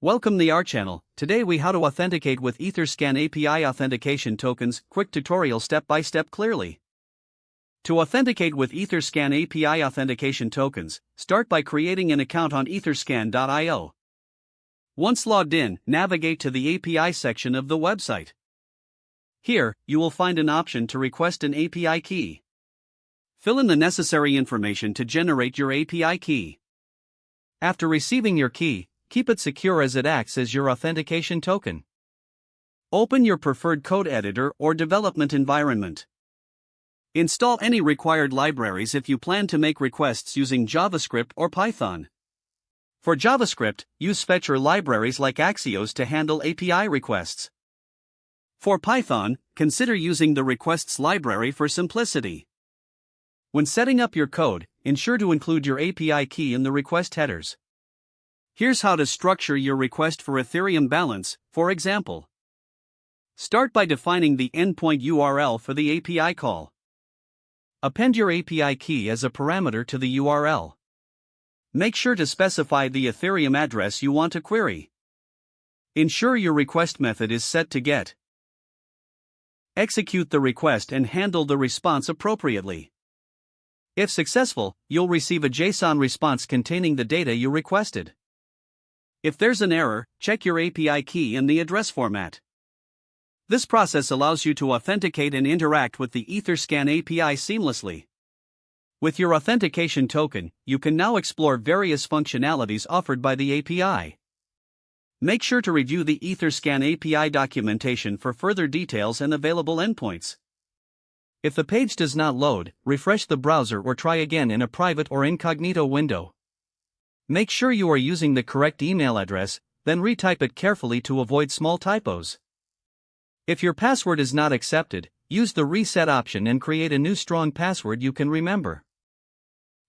Welcome to our channel. Today we how to authenticate with Etherscan API authentication tokens. Quick tutorial step by step clearly. To authenticate with Etherscan API authentication tokens, start by creating an account on etherscan.io. Once logged in, navigate to the API section of the website. Here, you will find an option to request an API key. Fill in the necessary information to generate your API key. After receiving your key, keep it secure as it acts as your authentication token. Open your preferred code editor or development environment. Install any required libraries if you plan to make requests using JavaScript or Python. For JavaScript, use fetcher libraries like Axios to handle API requests. For Python, consider using the requests library for simplicity. When setting up your code, ensure to include your API key in the request headers. Here's how to structure your request for Ethereum balance, for example. Start by defining the endpoint URL for the API call. Append your API key as a parameter to the URL. Make sure to specify the Ethereum address you want to query. Ensure your request method is set to GET. Execute the request and handle the response appropriately. If successful, you'll receive a JSON response containing the data you requested. If there's an error, check your API key in the address format. This process allows you to authenticate and interact with the Etherscan API seamlessly. With your authentication token, you can now explore various functionalities offered by the API. Make sure to review the Etherscan API documentation for further details and available endpoints. If the page does not load, refresh the browser or try again in a private or incognito window. Make sure you are using the correct email address, then retype it carefully to avoid small typos. If your password is not accepted, use the reset option and create a new strong password you can remember.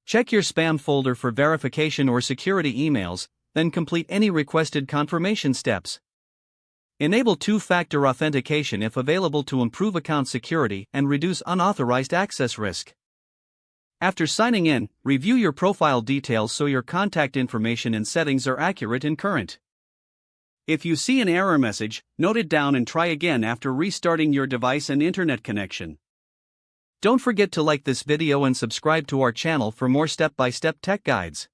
Check your spam folder for verification or security emails, then complete any requested confirmation steps. Enable two-factor authentication if available to improve account security and reduce unauthorized access risk. After signing in, review your profile details so your contact information and settings are accurate and current. If you see an error message, note it down and try again after restarting your device and internet connection. Don't forget to like this video and subscribe to our channel for more step-by-step tech guides.